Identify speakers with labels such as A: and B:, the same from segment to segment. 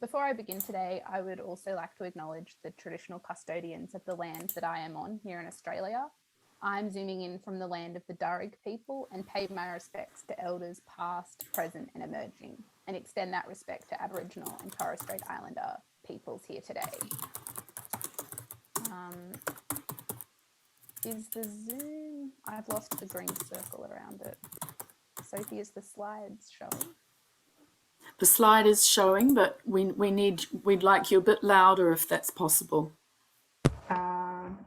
A: Before I begin today, I would also like to acknowledge the traditional custodians of the land that I am on here in Australia. I'm zooming in from the land of the Darug people and pay my respects to elders past, present and emerging, and extend that respect to Aboriginal and Torres Strait Islander peoples here today. Is the Zoom, I've lost the green circle around it. Sophie, is the slides showing?
B: The slide is showing, but we'd like you a bit louder if that's possible.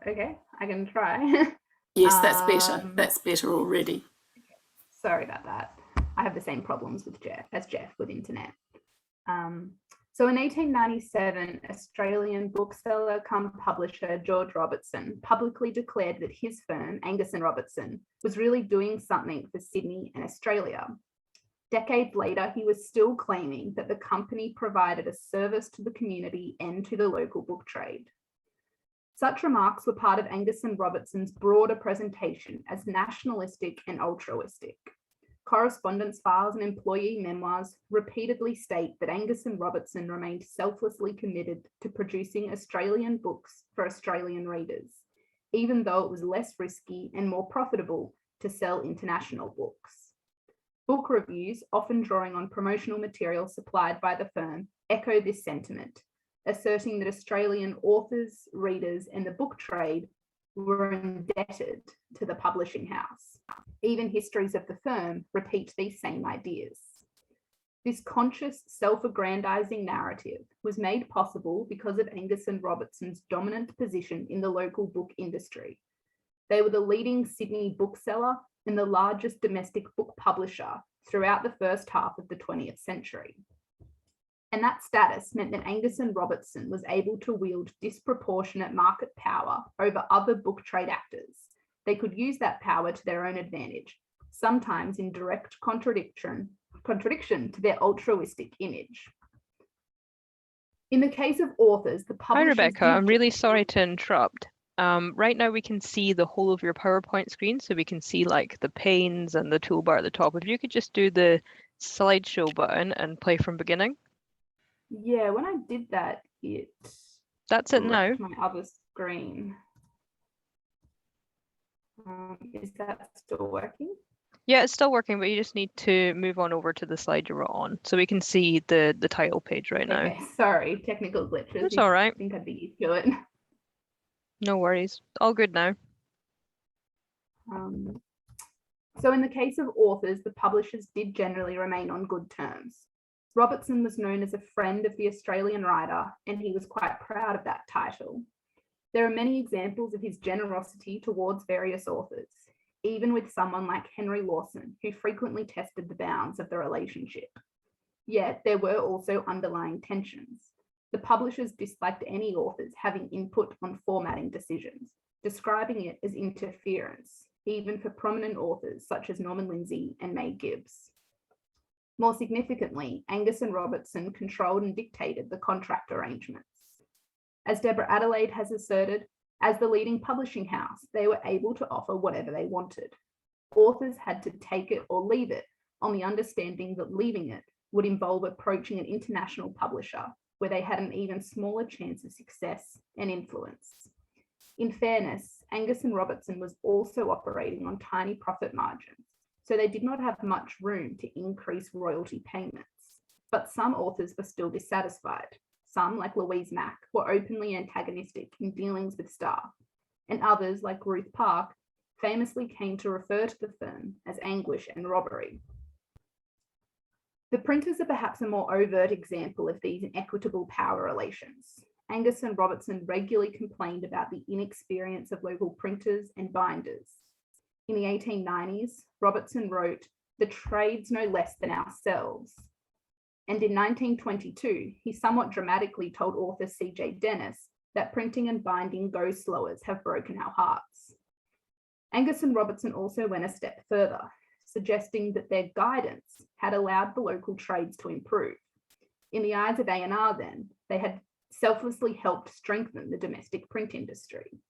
A: Okay, I can try.
B: Yes, that's better. That's better already.
A: Sorry about that. I have the same problems with Jeff with internet. So in 1897, Australian bookseller cum publisher George Robertson publicly declared that his firm, Angus Robertson, was really doing something for Sydney and Australia. Decades later, he was still claiming that the company provided a service to the community and to the local book trade. Such remarks were part of Angus Robertson's broader presentation as nationalistic and altruistic. Correspondence files and employee memoirs repeatedly state that Angus Robertson remained selflessly committed to producing Australian books for Australian readers, even though it was less risky and more profitable to sell international books. Book reviews, often drawing on promotional material supplied by the firm, echo this sentiment, asserting that Australian authors, readers, and the book trade were indebted to the publishing house. Even histories of the firm repeat these same ideas. This conscious, self-aggrandizing narrative was made possible because of Angus Robertson's dominant position in the local book industry. They were the leading Sydney bookseller and the largest domestic book publisher throughout the first half of the 20th century. And that status meant that Angus Robertson was able to wield disproportionate market power over other book trade actors. They could use that power to their own advantage, sometimes in direct contradiction to their altruistic image. In the case of authors, the publishers...
C: Hi, Rebecca. I'm really sorry to interrupt. Right now we can see the whole of your PowerPoint screen, so we can see like the panes and the toolbar at the top. If you could just do the slideshow button and play from beginning.
A: Yeah, when I did that,
C: That's it now.
A: My other screen. Is that still working?
C: Yeah, it's still working, but you just need to move on over to the slide you were on, so we can see the title page right now.
A: Okay, sorry, technical glitches.
C: It's all right.
A: I think I'd be used to it.
C: No worries. All good now.
A: So in the case of authors, the publishers did generally remain on good terms. Robertson was known as a friend of the Australian writer, and he was quite proud of that title. There are many examples of his generosity towards various authors, even with someone like Henry Lawson, who frequently tested the bounds of the relationship. Yet there were also underlying tensions. The publishers disliked any authors having input on formatting decisions, describing it as interference, even for prominent authors such as Norman Lindsay and May Gibbs. More significantly, Angus Robertson controlled and dictated the contract arrangements. As Deborah Adelaide has asserted, as the leading publishing house, they were able to offer whatever they wanted. Authors had to take it or leave it, on the understanding that leaving it would involve approaching an international publisher, where they had an even smaller chance of success and influence. In fairness, Angus Robertson was also operating on tiny profit margins, so they did not have much room to increase royalty payments. But some authors were still dissatisfied. Some, like Louise Mack, were openly antagonistic in dealings with staff, and others, like Ruth Park, famously came to refer to the firm as anguish and robbery. The printers are perhaps a more overt example of these inequitable power relations. Angus Robertson regularly complained about the inexperience of local printers and binders. In the 1890s, Robertson wrote, "The trade's no less than ourselves." And in 1922, he somewhat dramatically told author C.J. Dennis that printing and binding go-slowers have broken our hearts. Angus Robertson also went a step further, suggesting that their guidance had allowed the local trades to improve. In the eyes of A&R then, they had selflessly helped strengthen the domestic print industry.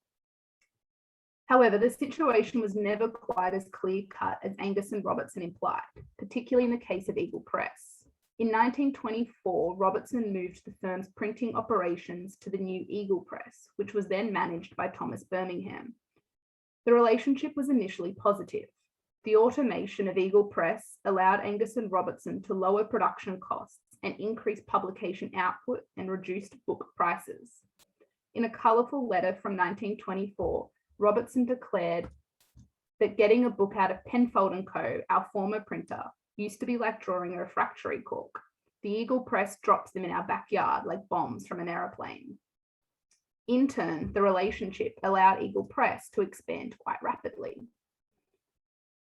A: However, the situation was never quite as clear-cut as Angus Robertson implied, particularly in the case of Eagle Press. In 1924, Robertson moved the firm's printing operations to the new Eagle Press, which was then managed by Thomas Birmingham. The relationship was initially positive. The automation of Eagle Press allowed Angus and Robertson to lower production costs and increase publication output and reduced book prices. In a colourful letter from 1924, Robertson declared that getting a book out of Penfold & Co., our former printer, used to be like drawing a refractory cork. The Eagle Press drops them in our backyard like bombs from an aeroplane. In turn, the relationship allowed Eagle Press to expand quite rapidly.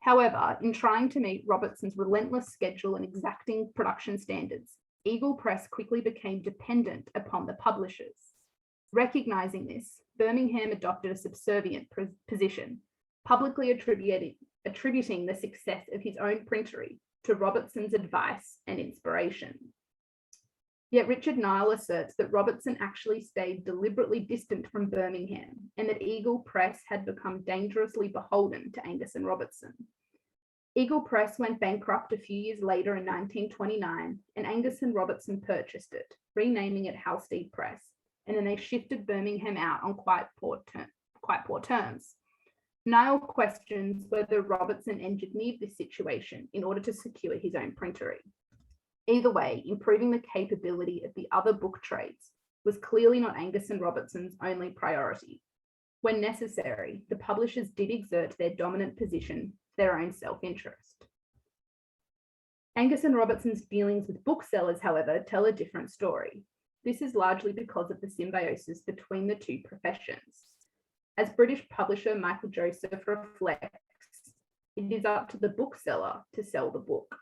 A: However, in trying to meet Robertson's relentless schedule and exacting production standards, Eagle Press quickly became dependent upon the publishers. Recognizing this, Birmingham adopted a subservient position, publicly attributing the success of his own printery to Robertson's advice and inspiration. Yet Richard Nile asserts that Robertson actually stayed deliberately distant from Birmingham and that Eagle Press had become dangerously beholden to Angus and Robertson. Eagle Press went bankrupt a few years later in 1929, and Angus and Robertson purchased it, renaming it Halstead Press, and then they shifted Birmingham out on quite poor terms. Nile questions whether Robertson engineered this situation in order to secure his own printery. Either way, improving the capability of the other book trades was clearly not Angus and Robertson's only priority. When necessary, the publishers did exert their dominant position for their own self-interest. Angus and Robertson's dealings with booksellers, however, tell a different story. This is largely because of the symbiosis between the two professions. As British publisher Michael Joseph reflects, it is up to the bookseller to sell the book.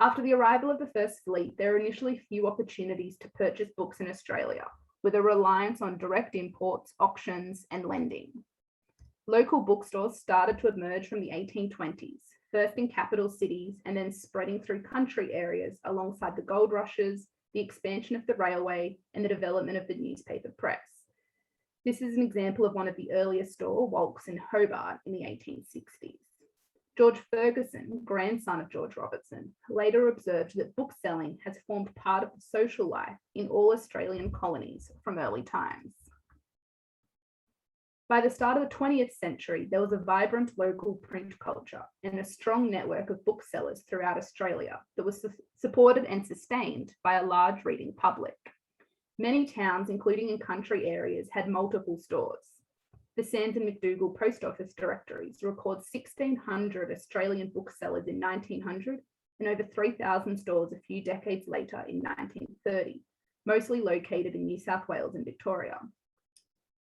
A: After the arrival of the First Fleet, there are initially few opportunities to purchase books in Australia, with a reliance on direct imports, auctions, and lending. Local bookstores started to emerge from the 1820s, first in capital cities and then spreading through country areas alongside the gold rushes, the expansion of the railway, and the development of the newspaper press. This is an example of one of the earliest store, Walks in Hobart, in the 1860s. George Ferguson, grandson of George Robertson, later observed that bookselling has formed part of the social life in all Australian colonies from early times. By the start of the 20th century, there was a vibrant local print culture and a strong network of booksellers throughout Australia that was supported and sustained by a large reading public. Many towns, including in country areas, had multiple stores. The SANZ and McDougall post office directories record 1,600 Australian booksellers in 1900 and over 3,000 stores a few decades later in 1930, mostly located in New South Wales and Victoria.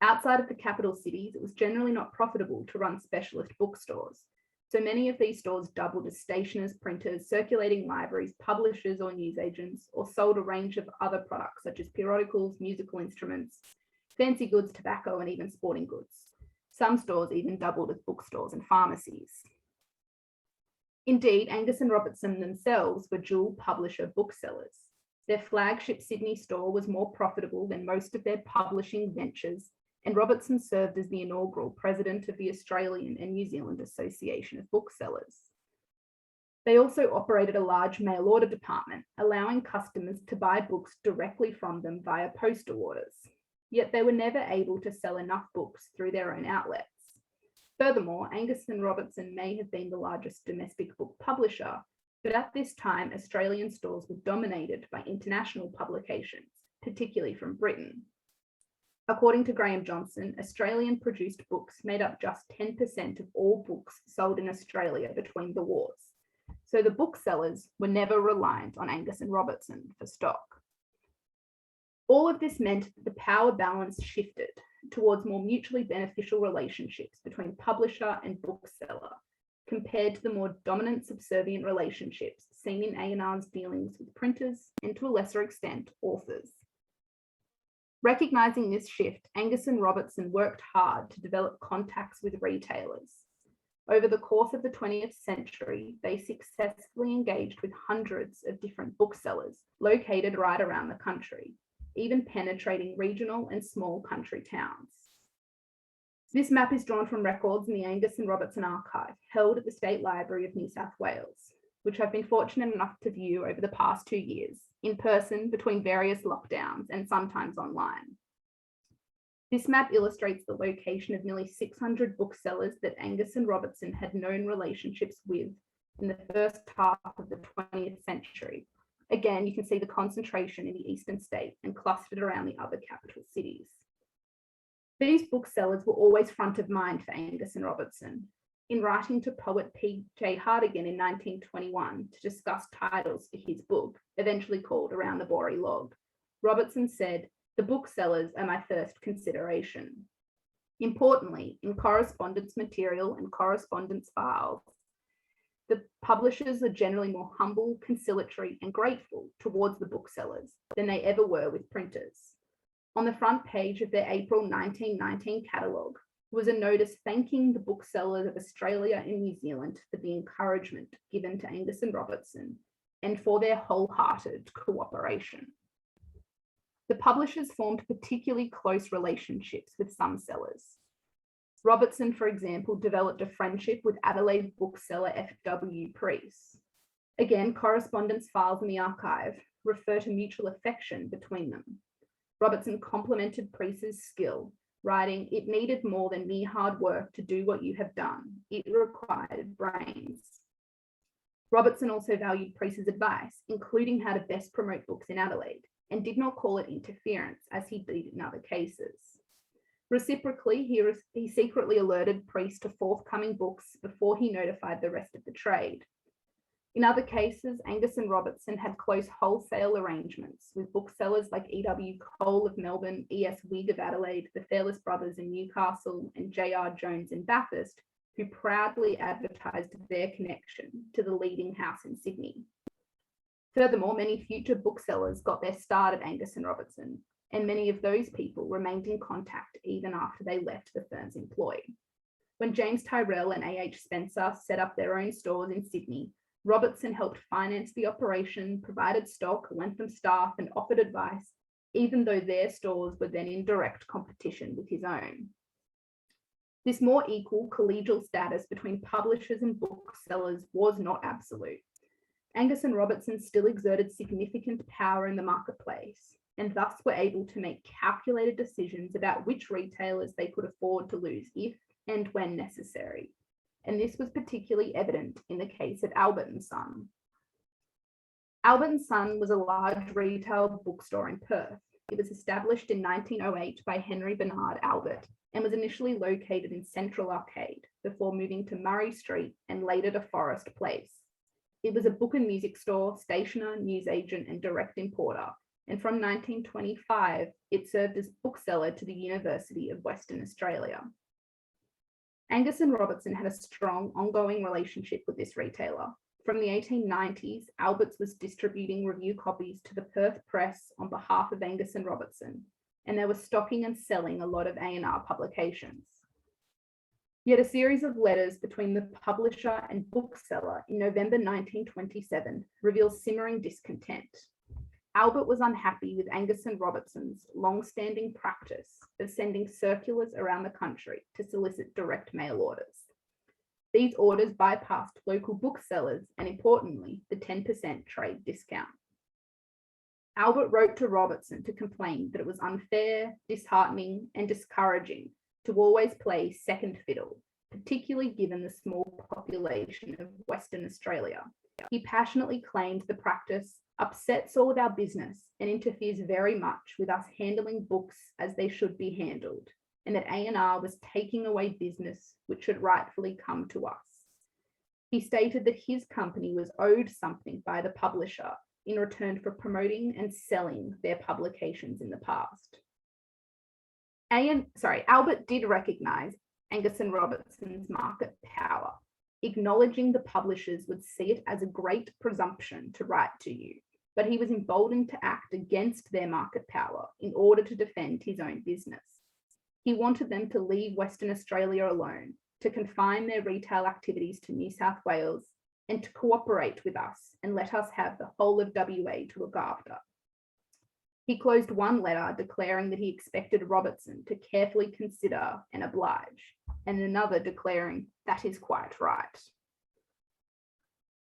A: Outside of the capital cities, it was generally not profitable to run specialist bookstores, so many of these stores doubled as stationers, printers, circulating libraries, publishers or newsagents, or sold a range of other products such as periodicals, musical instruments, fancy goods, tobacco, and even sporting goods. Some stores even doubled as bookstores and pharmacies. Indeed, Angus and Robertson themselves were dual publisher booksellers. Their flagship Sydney store was more profitable than most of their publishing ventures, and Robertson served as the inaugural president of the Australian and New Zealand Association of Booksellers. They also operated a large mail order department, allowing customers to buy books directly from them via postal orders. Yet they were never able to sell enough books through their own outlets. Furthermore, Angus and Robertson may have been the largest domestic book publisher, but at this time, Australian stores were dominated by international publications, particularly from Britain. According to Graham Johnson, Australian produced books made up just 10% of all books sold in Australia between the wars. So the booksellers were never reliant on Angus and Robertson for stock. All of this meant that the power balance shifted towards more mutually beneficial relationships between publisher and bookseller, compared to the more dominant subservient relationships seen in A&R's dealings with printers and, to a lesser extent, authors. Recognising this shift, Angus and Robertson worked hard to develop contacts with retailers. Over the course of the 20th century, they successfully engaged with hundreds of different booksellers located right around the country, even penetrating regional and small country towns. This map is drawn from records in the Angus and Robertson archive, held at the State Library of New South Wales. which I've been fortunate enough to view over the past 2 years, in person between various lockdowns and sometimes online. This map illustrates the location of nearly 600 booksellers that Angus and Robertson had known relationships with in the first half of the 20th century. Again, you can see the concentration in the eastern state and clustered around the other capital cities. These booksellers were always front of mind for Angus and Robertson. In writing to poet P.J. Hartigan in 1921 to discuss titles for his book, eventually called Around the Bory Log, Robertson said, "The booksellers are my first consideration." Importantly, in correspondence material and correspondence files, the publishers are generally more humble, conciliatory, and grateful towards the booksellers than they ever were with printers. On the front page of their April 1919 catalogue was a notice thanking the booksellers of Australia and New Zealand for the encouragement given to Angus and Robertson and for their wholehearted cooperation. The publishers formed particularly close relationships with some sellers. Robertson, for example, developed a friendship with Adelaide bookseller F.W. Preece. Again, correspondence files in the archive refer to mutual affection between them. Robertson complimented Preece's skill, writing, "It needed more than mere hard work to do what you have done. It required brains." Robertson also valued Preece's advice, including how to best promote books in Adelaide, and did not call it interference as he did in other cases. Reciprocally, he secretly alerted Preece to forthcoming books before he notified the rest of the trade. In other cases, Angus and Robertson had close wholesale arrangements with booksellers like E.W. Cole of Melbourne, E.S. Wigg of Adelaide, the Fairless Brothers in Newcastle, and J.R. Jones in Bathurst, who proudly advertised their connection to the leading house in Sydney. Furthermore, many future booksellers got their start at Angus and Robertson, and many of those people remained in contact even after they left the firm's employ. When James Tyrrell and A.H. Spencer set up their own stores in Sydney, Robertson helped finance the operation, provided stock, lent them staff, and offered advice, even though their stores were then in direct competition with his own. This more equal collegial status between publishers and booksellers was not absolute. Angus and Robertson still exerted significant power in the marketplace, and thus were able to make calculated decisions about which retailers they could afford to lose if and when necessary. And this was particularly evident in the case of Albert & Son. Albert & Son was a large retail bookstore in Perth. It was established in 1908 by Henry Bernard Albert and was initially located in Central Arcade before moving to Murray Street and later to Forest Place. It was a book and music store, stationer, newsagent, and direct importer, and from 1925, it served as bookseller to the University of Western Australia. Angus and Robertson had a strong ongoing relationship with this retailer. From the 1890s, Albert's was distributing review copies to the Perth Press on behalf of Angus and Robertson, and they were stocking and selling a lot of A&R publications. Yet a series of letters between the publisher and bookseller in November 1927 reveals simmering discontent. Albert was unhappy with Angus and Robertson's long-standing practice of sending circulars around the country to solicit direct mail orders. These orders bypassed local booksellers and, importantly, the 10% trade discount. Albert wrote to Robertson to complain that it was unfair, disheartening, and discouraging to always play second fiddle, particularly given the small population of Western Australia. He passionately claimed the practice upsets all of our business and interferes very much with us handling books as they should be handled, and that A&R was taking away business which should rightfully come to us. He stated that his company was owed something by the publisher in return for promoting and selling their publications in the past. Albert did recognise Angus and Robertson's market power, acknowledging the publishers would see it as a great presumption to write to you, but he was emboldened to act against their market power in order to defend his own business. He wanted them to leave Western Australia alone, to confine their retail activities to New South Wales, and to cooperate with us and let us have the whole of WA to look after. He closed one letter declaring that he expected Robertson to carefully consider and oblige, and another declaring that is quite right.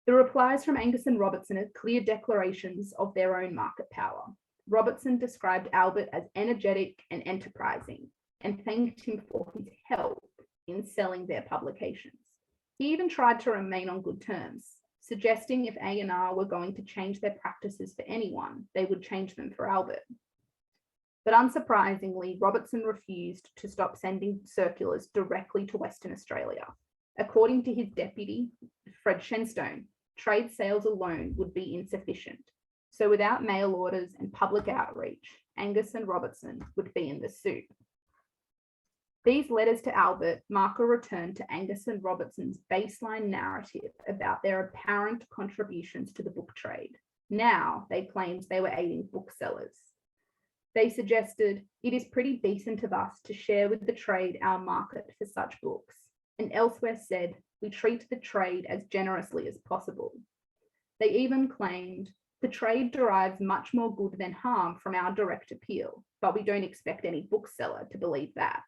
A: The replies from Angus and Robertson are clear declarations of their own market power. Robertson described Albert as energetic and enterprising and thanked him for his help in selling their publications. He even tried to remain on good terms, suggesting if A&R were going to change their practices for anyone, they would change them for Albert. But unsurprisingly, Robertson refused to stop sending circulars directly to Western Australia. According to his deputy, Fred Shenstone, trade sales alone would be insufficient. So without mail orders and public outreach, Angus and Robertson would be in the soup. These letters to Albert mark a return to Angus and Robertson's baseline narrative about their apparent contributions to the book trade. Now they claimed they were aiding booksellers. They suggested, it is pretty decent of us to share with the trade our market for such books, and elsewhere said, we treat the trade as generously as possible. They even claimed, the trade derives much more good than harm from our direct appeal, but we don't expect any bookseller to believe that.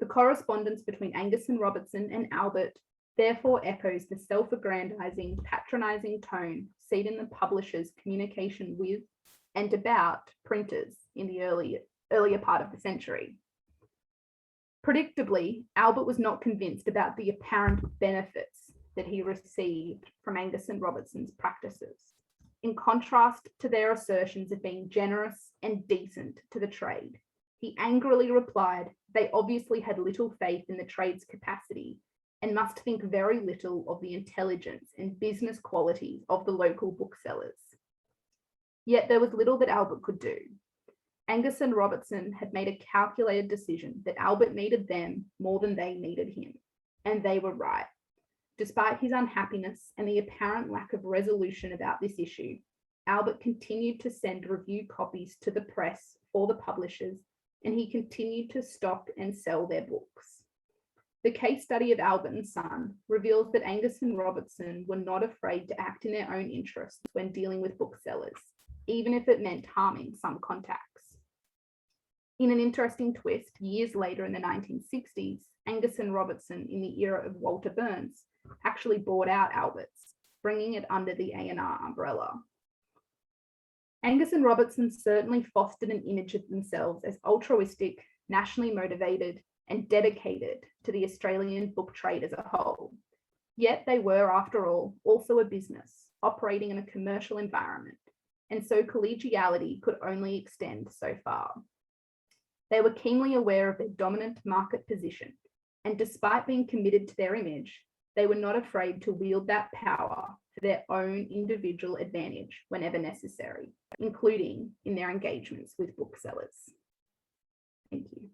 A: The correspondence between Angus and Robertson and Albert therefore echoes the self-aggrandizing, patronising tone seen in the publisher's communication with and about printers in the earlier part of the century. Predictably, Albert was not convinced about the apparent benefits that he received from Angus and Robertson's practices. In contrast to their assertions of being generous and decent to the trade, he angrily replied they obviously had little faith in the trade's capacity and must think very little of the intelligence and business qualities of the local booksellers. Yet there was little that Albert could do. Angus and Robertson had made a calculated decision that Albert needed them more than they needed him, and they were right. Despite his unhappiness and the apparent lack of resolution about this issue, Albert continued to send review copies to the press for the publishers, and he continued to stock and sell their books. The case study of Albert and Son reveals that Angus and Robertson were not afraid to act in their own interests when dealing with booksellers, even if it meant harming some contacts. In an interesting twist, years later in the 1960s, Angus and Robertson, in the era of Walter Burns, actually bought out Albert's, bringing it under the A&R umbrella. Angus and Robertson certainly fostered an image of themselves as altruistic, nationally motivated, and dedicated to the Australian book trade as a whole. Yet they were, after all, also a business, operating in a commercial environment, and so collegiality could only extend so far. They were keenly aware of their dominant market position, and despite being committed to their image, they were not afraid to wield that power for their own individual advantage whenever necessary, including in their engagements with booksellers. Thank you.